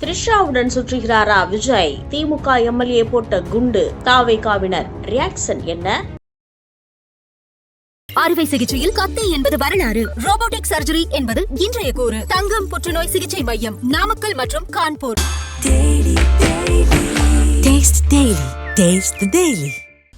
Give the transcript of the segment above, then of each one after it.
த்ரிஷாவுடன் சுற்றுகிறாரா விஜய்? திமுக MLA போட்ட குண்டு. தாவேகாவினர் reaction என்ன? அறுவை சிகிச்சையில் கத்தி என்பது வரலாறு, ரோபோட்டிக் சர்ஜரி என்பது இன்றைய கூறு. தங்கம் புற்றுநோய் சிகிச்சை மையம் நாமக்கல் மற்றும் கான்பூர்.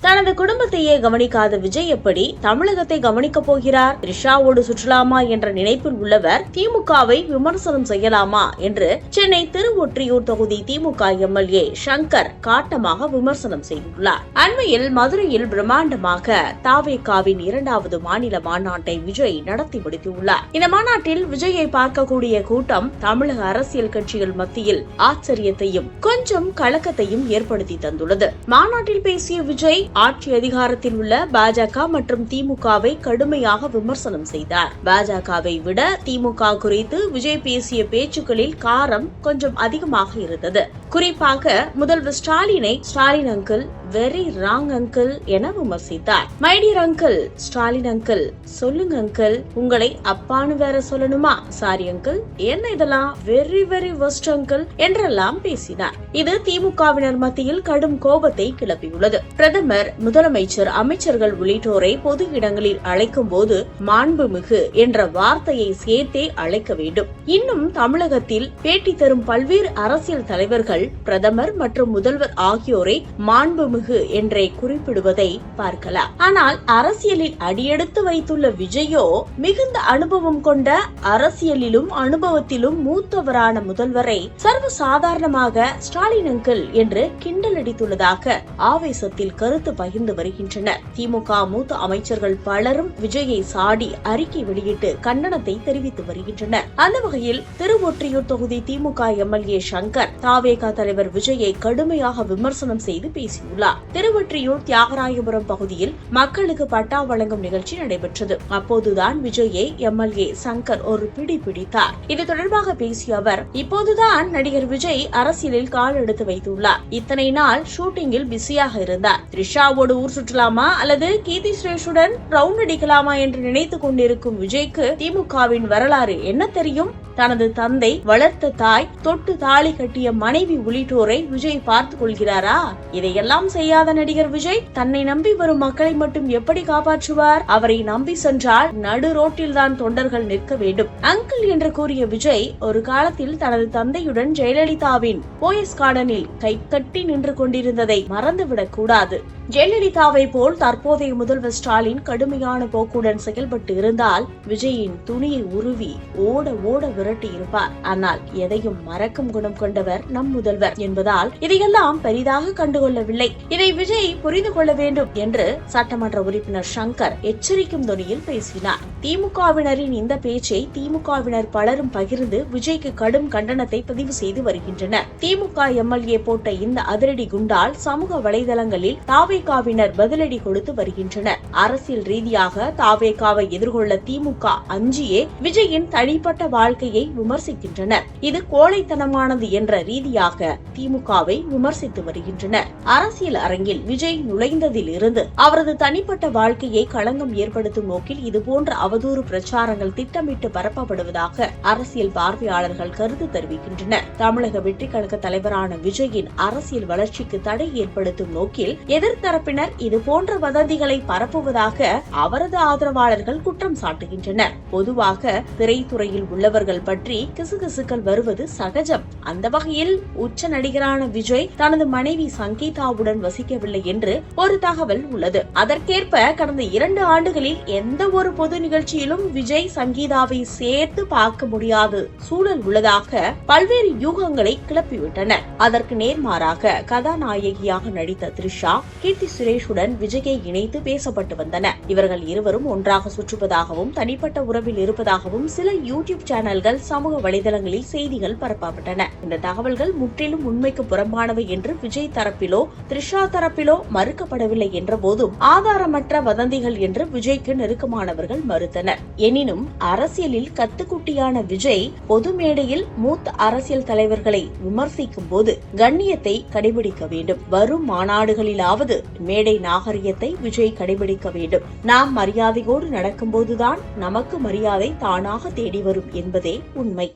தனது குடும்பத்தையே கவனிக்காத விஜய் எப்படி தமிழகத்தை கவனிக்கப் போகிறார்? த்ரிஷாவோடு சுற்றலாமா என்ற நினைப்பில் உள்ளவர் திமுகவை விமர்சனம் செய்யலாமா என்று சென்னை திருவொற்றியூர் தொகுதி திமுக எம்எல்ஏ சங்கர் காட்டமாக விமர்சனம் செய்துள்ளார். அண்மையில் மதுரையில் பிரம்மாண்டமாக தாவேகாவின் 2வது மாநில மாநாட்டை விஜய் நடத்தி முடித்துள்ளார். இந்த மாநாட்டில் விஜயை பார்க்கக்கூடிய கூட்டம் தமிழக அரசியல் கட்சிகள் மத்தியில் ஆச்சரியத்தையும் கொஞ்சம் கலக்கத்தையும் ஏற்படுத்தி தந்துள்ளது. மாநாட்டில் பேசிய விஜய் ஆட்சி அதிகாரத்தில் உள்ள பாஜக மற்றும் திமுகவை கடுமையாக விமர்சனம் செய்தார். பாஜகவை விட திமுக குறித்து விஜய் பேசிய பேச்சுக்களில் காரம் கொஞ்சம் அதிகமாக இருந்தது. குறிப்பாக முதல்வர் Stalin uncle very wrong uncle என விமர்சித்தார். My dear uncle, Stalin uncle சொல்லுங்க அங்கிள், உங்களை அப்பான்னு வேற சொல்லணுமா? சாரி அங்கிள், என்ன இதெல்லாம் வெரி வெரி வர்ஸ்ட் அங்கிள் என்றெல்லாம் பேசினார். இது திமுகவினர் மத்தியில் கடும் கோபத்தை கிளப்பியுள்ளது. பிரதமர், முதலமைச்சர், அமைச்சர்கள் உள்ளிட்டோரை பொது இடங்களில் அழைக்கும் போது மாண்புமிகு என்ற வார்த்தையை சேர்த்தே அழைக்க வேண்டும். இன்னும் தமிழகத்தில் பேட்டி தரும் பல்வேறு அரசியல் தலைவர்கள் பிரதமர் மற்றும் முதல்வர் ஆகியோரை மாண்புமிகு என்றே குறிப்பிடுவதை பார்க்கலாம். ஆனால் அரசியலில் அடியெடுத்து வைத்துள்ள விஜயோ மிகுந்த அனுபவம் கொண்ட, அரசியலிலும் அனுபவத்திலும் மூத்தவரான முதல்வரை சர்வசாதாரணமாக ஸ்டாலின் அங்கிள் என்று கிண்டல் அடித்துள்ளதாக ஆவேசத்தில் கருத்து பகிர்ந்து வருகின்றனர். திமுக மூத்த அமைச்சர்கள் பலரும் விஜயை சாடி அறிக்கை வெளியிட்டு கண்டனத்தை தெரிவித்து வருகின்றனர். அந்த வகையில் திருவொற்றியூர் தொகுதி திமுக எம்எல்ஏ சங்கர் தாவேகா தலைவர் விஜயை கடுமையாக விமர்சனம் செய்து பேசியுள்ளார். திருவொற்றியூர் தியாகராயபுரம் பகுதியில் மக்களுக்கு பட்டா வழங்கும் நிகழ்ச்சி நடைபெற்றது. அப்போதுதான் விஜயை எம்எல்ஏ சங்கர் ஒரு பிடி பிடித்தார். இது தொடர்பாக பேசிய அவர், இப்போதுதான் நடிகர் விஜய் அரசியலில் கால் எடுத்து வைத்துள்ளார். இத்தனை நாள் ஷூட்டிங்கில் பிஸியாக இருந்தார். த்ரிஷாவோடு ஊர் சுற்றலாமா அல்லது கீர்த்தி சுரேஷுடன் ரவுண்ட் அடிக்கலாமா என்று நினைத்துக் கொண்டிருக்கும் விஜய்க்கு திமுகவின் வரலாறு என்ன தெரியும்? தனது தந்தை, வளர்த்த தாய், தொட்டு தாலி கட்டிய மனைவி உள்ளிட்டோரை விஜய் பார்த்துக் கொள்கிறாரா? இதையெல்லாம் செய்யாத நடிகர் விஜய் தன்னை நம்பி வரும் மக்களை மட்டும் எப்படி காப்பாற்றுவார்? அவரை நம்பி சென்றால் நடு ரோட்டில் தான் தொண்டர்கள் நிற்க வேண்டும். அங்கிள் என்று கூறிய விஜய் ஒரு காலத்தில் தனது தந்தையுடன் ஜெயலலிதாவின் போயஸ் கார்டனில் கை கட்டி நின்று கொண்டிருந்ததை மறந்துவிடக் கூடாது. ஜெயலலிதாவை போல் தற்போதைய முதல்வர் ஸ்டாலின் கடுமையான போக்குடன் செயல்பட்டு இருந்தால் விஜயின் துணியை உருவி ஓட ஓட விரட்டி இருப்பார். ஆனால் எதையும் மறக்கும் குணம் கொண்டவர் நம் முதல்வர் என்பதால் இதையெல்லாம் பெரிதாக கண்டுகொள்ளவில்லை. இதை விஜய் புரிந்து கொள்ள வேண்டும் என்று சட்டமன்ற உறுப்பினர் சங்கர் எச்சரிக்கும் தொனியில் பேசினார். திமுகவினரின் இந்த பேச்சை திமுகவினர் பலரும் பகிர்ந்து விஜய்க்கு கடும் கண்டனத்தை பதிவு செய்து வருகின்றனர். திமுக எம்எல்ஏ போட்ட இந்த அதிரடி குண்டால் சமூக வலைதளங்களில் தாவேகாவினர் பதிலடி கொடுத்து வருகின்றனர். அரசியல் ரீதியாக தாவேகாவை எதிர்கொள்ள திமுக அஞ்சியே விஜயின் தனிப்பட்ட வாழ்க்கையை விமர்சிக்கின்றனர். இது கோழைத்தனமானது என்ற ரீதியாக திமுகவை விமர்சித்து வருகின்றனர். அரசியல் அரங்கில் விஜய் நுழைந்ததில் இருந்து அவரது தனிப்பட்ட வாழ்க்கையை களங்கம் ஏற்படுத்தும் நோக்கில் இதுபோன்ற அவதூறு பிரச்சாரங்கள் திட்டமிட்டு பரப்பப்படுவதாக அரசியல் பார்வையாளர்கள் கருத்து தெரிவிக்கின்றனர். தமிழக வெற்றி கழக தலைவரான விஜயின் அரசியல் வளர்ச்சிக்கு தடை ஏற்படுத்தும் நோக்கில் எதிர்த்தரப்பினர் இதுபோன்ற வதந்திகளை பரப்புவதாக அவரது ஆதரவாளர்கள் குற்றம் சாட்டுகின்றனர். பொதுவாக திரைத்துறையில் உள்ளவர்கள் பற்றி கிசுகிசுக்கள் வருவது சகஜம். அந்த வகையில் உச்ச நடிகரான விஜய் தனது மனைவி சங்கீதாவுடன் வசிக்கவில்லை என்று ஒரு தகவல் உள்ளது. அதற்கேற்ப கடந்த 2 ஆண்டுகளில் எந்த ஒரு பொது நிகழ்ச்சியிலும் விஜய் சங்கீதாவை சேர்த்து பார்க்க முடியாத சூழல் உள்ளதாக பல்வேறு யூகங்களை கிளப்பிவிட்டனர். அதற்கு நேர்மாறாக கதாநாயகியாக நடித்த த்ரிஷா, கீர்த்தி சுரேஷுடன் விஜயை இணைத்து பேசப்பட்டு வந்தன. இவர்கள் இருவரும் ஒன்றாக சுற்றுவதாகவும் தனிப்பட்ட உறவில் இருப்பதாகவும் சில யூடியூப் சேனல்கள், சமூக வலைதளங்களில் செய்திகள் பரப்பப்பட்டன. இந்த தகவல்கள் முற்றிலும் உண்மைக்கு புறம்பானவை என்று விஜய் தரப்பிலோ த்ரிஷா தரப்பிலோ மறுக்கப்படவில்லை என்ற போதும் ஆதாரமற்ற வதந்திகள் என்று விஜய்க்கு நெருக்கமானவர்கள் மறுத்தனர். எனினும் அரசியலில் கத்துக்குட்டியான விஜய் பொது மேடையில் மூத்த அரசியல் தலைவர்களை விமர்சிக்கும் போது கண்ணியத்தை கடைபிடிக்க வேண்டும். வரும் மாநாடுகளிலாவது மேடை நாகரிகத்தை விஜய் கடைபிடிக்க வேண்டும். நாம் மரியாதையோடு நடக்கும்போதுதான் நமக்கு மரியாதை தானாக தேடி வரும் என்பதே உண்மை.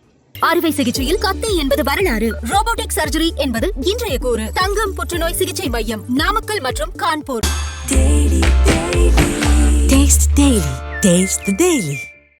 அறுவை சிகிச்சையில் கத்தை என்பது வரலாறு, ரோபோட்டிக் சர்ஜரி என்பது இன்றைய கூறு. தங்கம் புற்றுநோய் சிகிச்சை மையம், நாமக்கல் மற்றும் கான்பூர். Taste the Daily.